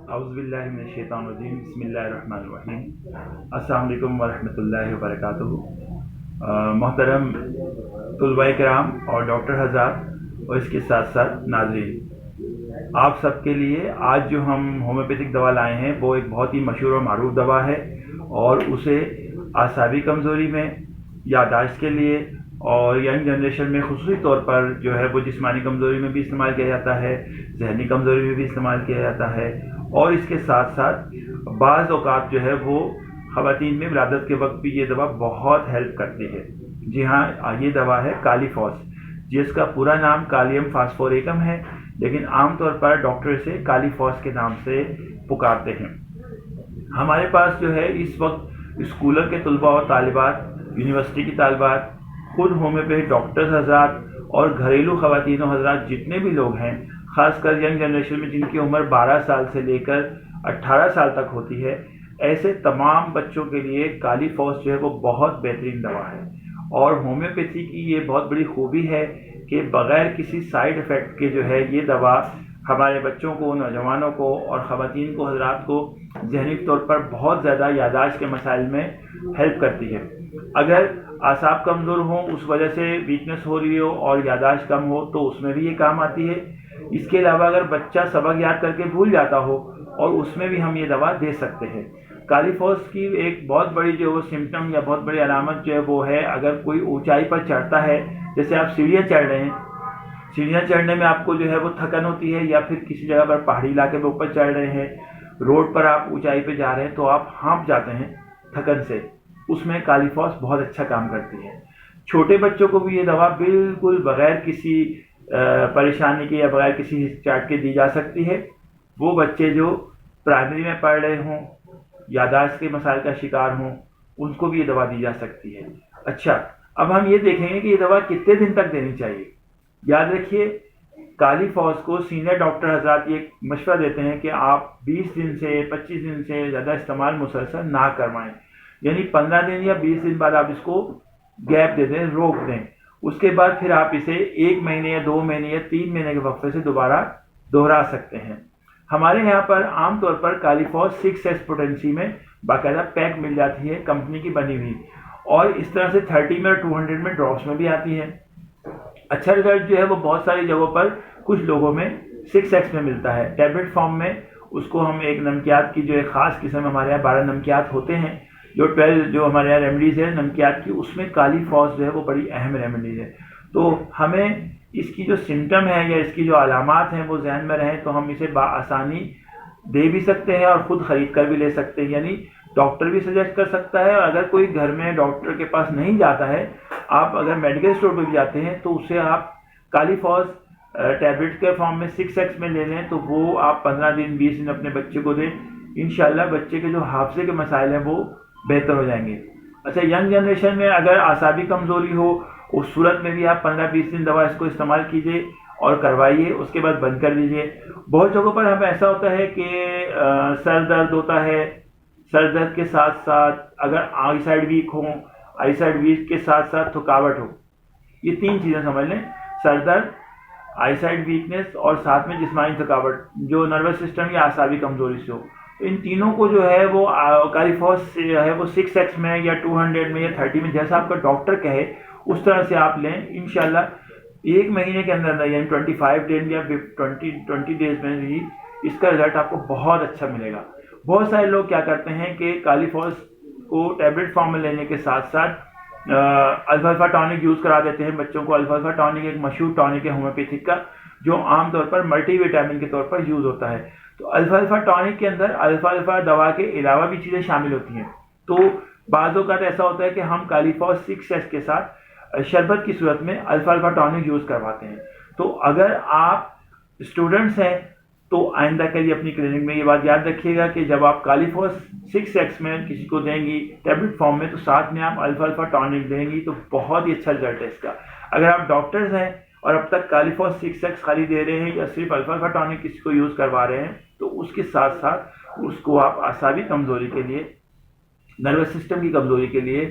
अऊज़ुबिल्लाहि मिनश्शैतानिर्रजीम बिस्मिल्लाहिर्रहमानिर्रहीम। अस्सलाम वालेकुम वरहमतुल्लाहि वबरकातुहू। मोहतरम तुलबा किराम और डॉक्टर हज़रात और इसके साथ साथ नाज़रीन, आप सबके लिए आज जो हम होम्योपैथिक दवा लाए हैं वो एक बहुत ही मशहूर और मारूफ दवा है, और उसे आसाबी कमज़ोरी में, यादाश्त के लिए और यंग जनरेशन में खुसूसी तौर पर जो है वो जिस्मानी कमज़ोरी में भी इस्तेमाल किया जाता है, जहनी कमज़ोरी में भी इस्तेमाल किया जाता है, और इसके साथ साथ बाज़ औक़ात जो है वो ख़वातीन में विलादत के वक्त भी ये दवा बहुत हेल्प करती है। जी हाँ, ये दवा है कालीफॉस, जिसका पूरा नाम कालियम फास्फोरेकम है, लेकिन आम तौर पर डॉक्टर इसे कालीफॉस के नाम से पुकारते हैं। हमारे पास जो है इस वक्त स्कूलों के तलबा और तालिबात, यूनिवर्सिटी की तालिबात, खुद होम्योपैथ डॉक्टर्स हज़रात और घरेलू ख़वातीन हज़रात जितने भी लोग हैं, ख़ासकर यंग जनरेशन में जिनकी उम्र 12 साल से लेकर 18 साल तक होती है, ऐसे तमाम बच्चों के लिए कालीफॉस जो है वो बहुत बेहतरीन दवा है। और होम्योपैथी की ये बहुत बड़ी खूबी है कि बग़ैर किसी साइड इफ़ेक्ट के जो है ये दवा हमारे बच्चों को, नौजवानों को और ख़वातीन को, हज़रात को ज़हनी तौर पर बहुत ज़्यादा यादाश्त के मसाइल में हेल्प करती है। अगर आसाब कमज़ोर हों, उस वजह से वीकनेस हो रही हो और यादाश्त कम हो, तो उसमें भी ये काम आती है। इसके अलावा अगर बच्चा सबक याद करके भूल जाता हो, और उसमें भी हम ये दवा दे सकते हैं। कालीफॉस की एक बहुत बड़ी जो वो सिम्टम या बहुत बड़ी अलामत जो है वो है, अगर कोई ऊंचाई पर चढ़ता है, जैसे आप सीढ़ियाँ चढ़ रहे हैं, सीढ़ियाँ चढ़ने में आपको जो है वो थकन होती है, या फिर किसी जगह पर पहाड़ी इलाके में ऊपर चढ़ रहे हैं, रोड पर आप ऊंचाई पे जा रहे हैं, तो आप हाँफ जाते हैं थकन से, उसमें कालीफॉस बहुत अच्छा काम करती है। छोटे बच्चों को भी ये दवा बिल्कुल बग़ैर किसी परेशानी के या बग़ैर किसी हिचकिचाहट के दी जा सकती है। वो बच्चे जो प्राइमरी में पढ़ रहे हों, यादाश्त के मसाइल का शिकार हों, उनको भी ये दवा दी जा सकती है। अच्छा, अब हम ये देखेंगे कि ये दवा कितने दिन तक देनी चाहिए। याद रखिए, कालीफॉस को सीनियर डॉक्टर हज़रात ये मशवरा देते हैं कि आप 20 दिन से 25 दिन से ज़्यादा इस्तेमाल मुसलसल ना करवाएं, यानी 15 दिन या 20 दिन बाद आप इसको गैप दे दें, रोक दें। उसके बाद फिर आप इसे 1 महीने या 2 महीने या 3 महीने के वक्फे से दोबारा दोहरा सकते हैं। हमारे यहाँ पर आमतौर पर कालीफॉस 6S पोटेंसी में बाकायदा पैक मिल जाती है, कंपनी की बनी हुई, और इस तरह से 30 में और 200 में ड्रॉप्स में भी आती है। अच्छा रिजल्ट जो है वो बहुत सारी जगहों पर कुछ लोगों में 6X में मिलता है, टैबलेट फॉर्म में। उसको हम एक नमकियात की जो एक ख़ास किस्म, हमारे यहाँ 12 नमकियात होते हैं, जो 12 जो हमारे यहाँ रेमेडीज़ है नमकियात की, उसमें कालीफॉस जो है वो बड़ी अहम रेमेडीज़ है। तो हमें इसकी जो सिम्टम है या इसकी जो अलामात हैं वो जहन में रहें, तो हम इसे बाआसानी दे भी सकते हैं और ख़ुद ख़रीद कर भी ले सकते हैं, यानी डॉक्टर भी सजेस्ट कर सकता है। और अगर कोई घर में डॉक्टर के पास नहीं जाता है, आप अगर मेडिकल स्टोर पर भी जाते हैं, तो उससे आप कालीफॉस टैबलेट के फॉर्म में 6X में ले लें, तो वो आप 15 दिन 20 दिन अपने बच्चे को दें। इंशाल्लाह बच्चे के जो हाफजे के मसाइल हैं वो बेहतर हो जाएंगे। अच्छा, यंग जनरेशन में अगर आसाबी कमज़ोरी हो, उस सूरत में भी आप 15-20 दिन दवा इसको इस्तेमाल कीजिए और करवाइए, उसके बाद बंद कर दीजिए। बहुत जगहों पर हमें ऐसा होता है कि सर दर्द होता है, सर दर्द के साथ साथ अगर आई साइड वीक हो, आई साइड वीक के साथ साथ थकावट हो, ये 3 चीज़ें समझ लें, सर दर्द, आई साइड वीकनेस और साथ में जिस्मानी थकावट जो नर्वस सिस्टम या आसाबी कमज़ोरी से हो, इन तीनों को जो है वो कालीफॉस से है वो 6X में या 200 में या 30 में, जैसा आपका डॉक्टर कहे उस तरह से आप लें। इंशाल्लाह 1 महीने के अंदर यानी 25 दिन या 20 डेज में ही इसका रिजल्ट आपको बहुत अच्छा मिलेगा। बहुत सारे लोग क्या करते हैं कि कालीफॉस को टैबलेट फॉर्म में लेने के साथ साथ अल्फा टॉनिक यूज़ करा देते हैं बच्चों को। अल्फा टॉनिक एक मशहूर टॉनिक है होम्योपैथिक का, जो आमतौर पर मल्टीविटामिन के तौर पर यूज़ होता है। तो अल्फा टॉनिक के अंदर अल्फा दवा के अलावा भी चीज़ें शामिल होती हैं। तो बाज़ औक़ात ऐसा होता है कि हम कालीफॉस 6S के साथ शरबत की सूरत में अल्फा टॉनिक यूज़ करवाते हैं। तो अगर आप स्टूडेंट्स हैं तो आइंदा के लिए अपनी क्लिनिक में ये बात याद रखिएगा कि जब आप कालीफॉस 6X में किसी को देंगी टैबलेट फॉर्म में, तो साथ में आप अल्फा टॉनिक देंगी, तो बहुत ही अच्छा रिजल्ट है इसका। अगर आप डॉक्टर्स हैं और अब तक कालीफॉस 6X खाली दे रहे हैं या सिर्फ अल्फा टॉनिक किसी को यूज़ करवा रहे हैं, तो उसके साथ साथ उसको आप आसाबी कमज़ोरी के लिए, नर्वस सिस्टम की कमज़ोरी के लिए,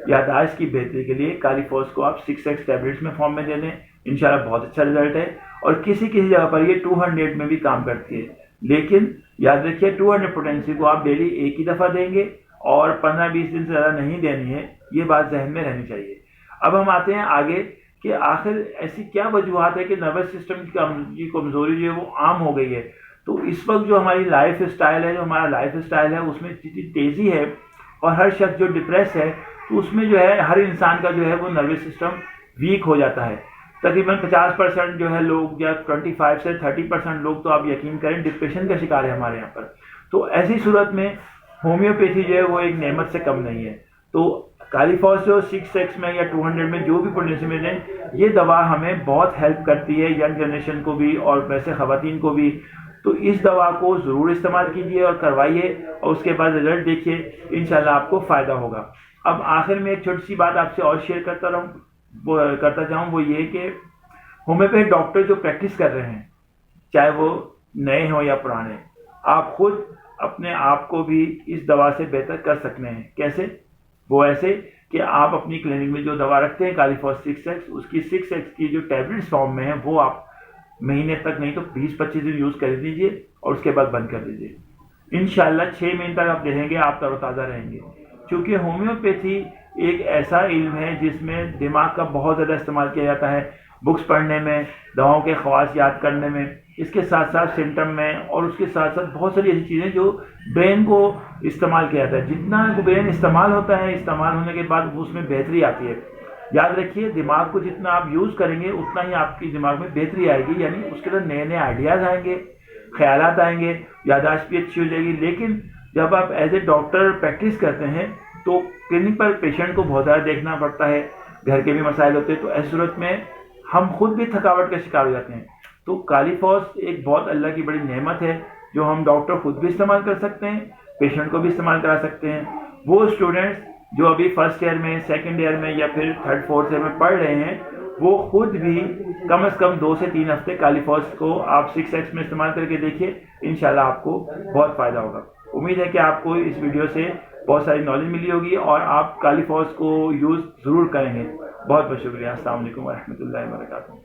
यादाश्त की बेहतरी के लिए कालीफॉस को आप 6X टैबलेट्स में फॉर्म में दे दें। इंशाल्लाह बहुत अच्छा रिजल्ट है, और किसी किसी जगह पर ये 200 में भी काम करती है। लेकिन याद रखिए 200 पोटेंसी को आप डेली एक ही दफ़ा देंगे और 15-20 दिन से ज़्यादा नहीं देनी है, ये बात जहन में रहनी चाहिए। अब हम आते हैं आगे कि आखिर ऐसी क्या वजूहत है कि नर्वस सिस्टम की कमज़ोरी जो है वो आम हो गई है। तो इस वक्त जो हमारी लाइफ स्टाइल है, जो हमारा लाइफ स्टाइल है उसमें इतनी तेज़ी है और हर शख्स जो डिप्रेस है तो उसमें जो है हर इंसान का जो है वो नर्वस सिस्टम वीक हो जाता है। तकरीबन 50% जो है लोग या 25 से 30% लोग तो आप यकीन करें डिप्रेशन का शिकार है हमारे यहाँ पर। तो ऐसी सूरत में होम्योपैथी जो है वो एक नेमत से कम नहीं है। तो कालीफॉस जो 6x में या 200 में जो भी पोटेंशियल में है, ये दवा हमें बहुत हेल्प करती है यंग जनरेशन को भी और वैसे ख़वातीन को भी। तो इस दवा को ज़रूर इस्तेमाल कीजिए और करवाइए और उसके बाद रिजल्ट देखिए, इंशाल्लाह आपको फ़ायदा होगा। अब आखिर में एक छोटी सी बात आपसे और शेयर करता जाऊँ, वो ये कि होम्योपैथ डॉक्टर जो प्रैक्टिस कर रहे हैं, चाहे वो नए हों या पुराने, आप खुद अपने आप को भी इस दवा से बेहतर कर सकते हैं। कैसे? वो ऐसे कि आप अपनी क्लिनिक में जो दवा रखते हैं कालीफॉस 6x, उसकी 6x की जो टैबलेट्स फॉर्म में है वो आप महीने तक नहीं तो 20-25 दिन यूज़ कर दीजिए और उसके बाद बंद कर दीजिए। इंशाल्लाह 6 महीने तक आप देखेंगे आप तरोताज़ा रहेंगे। क्योंकि होम्योपैथी एक ऐसा इल्म है जिसमें दिमाग का बहुत ज़्यादा इस्तेमाल किया जाता है, बुक्स पढ़ने में, दवाओं के ख़वास याद करने में, इसके साथ साथ सिम्टम में, और उसके साथ साथ बहुत सारी ऐसी चीज़ें जो ब्रेन को इस्तेमाल किया जाता है। जितना ब्रेन इस्तेमाल होता है, इस्तेमाल होने के बाद उसमें बेहतरी आती है। याद रखिए, दिमाग को जितना आप यूज़ करेंगे उतना ही आपकी दिमाग में बेहतरी आएगी, यानी उसके अंदर नए नए आइडियाज़ आएंगे, ख्यालात आएंगे, याददाश्त भी अच्छी हो जाएगी। लेकिन जब आप एज ए डॉक्टर प्रैक्टिस करते हैं तो क्लिनिक पर पेशेंट को बहुत ज़्यादा देखना पड़ता है, घर के भी मसाइल होते हैं, तो ऐसी सूरत में हम खुद भी थकावट का शिकार हो जाते हैं। तो कालीफॉस एक बहुत अल्लाह की बड़ी नेमत है जो हम डॉक्टर खुद भी इस्तेमाल कर सकते हैं, पेशेंट को भी इस्तेमाल करा सकते हैं। वो स्टूडेंट्स जो अभी फर्स्ट ईयर में, सेकंड ईयर में या फिर थर्ड फोर्थ ईयर में पढ़ रहे हैं, वो खुद भी कम से कम 2 से 3 हफ्ते कालीफॉस को आप 6x में इस्तेमाल करके देखिए, इंशाल्लाह आपको बहुत फ़ायदा होगा। उम्मीद है कि आपको इस वीडियो से बहुत सारी नॉलेज मिली होगी और आप कालीफॉस को यूज़ ज़रूर करेंगे। बहुत बहुत शुक्रिया। अस्सलाम वालेकुम व रहमतुल्लाहि व बरकातहू।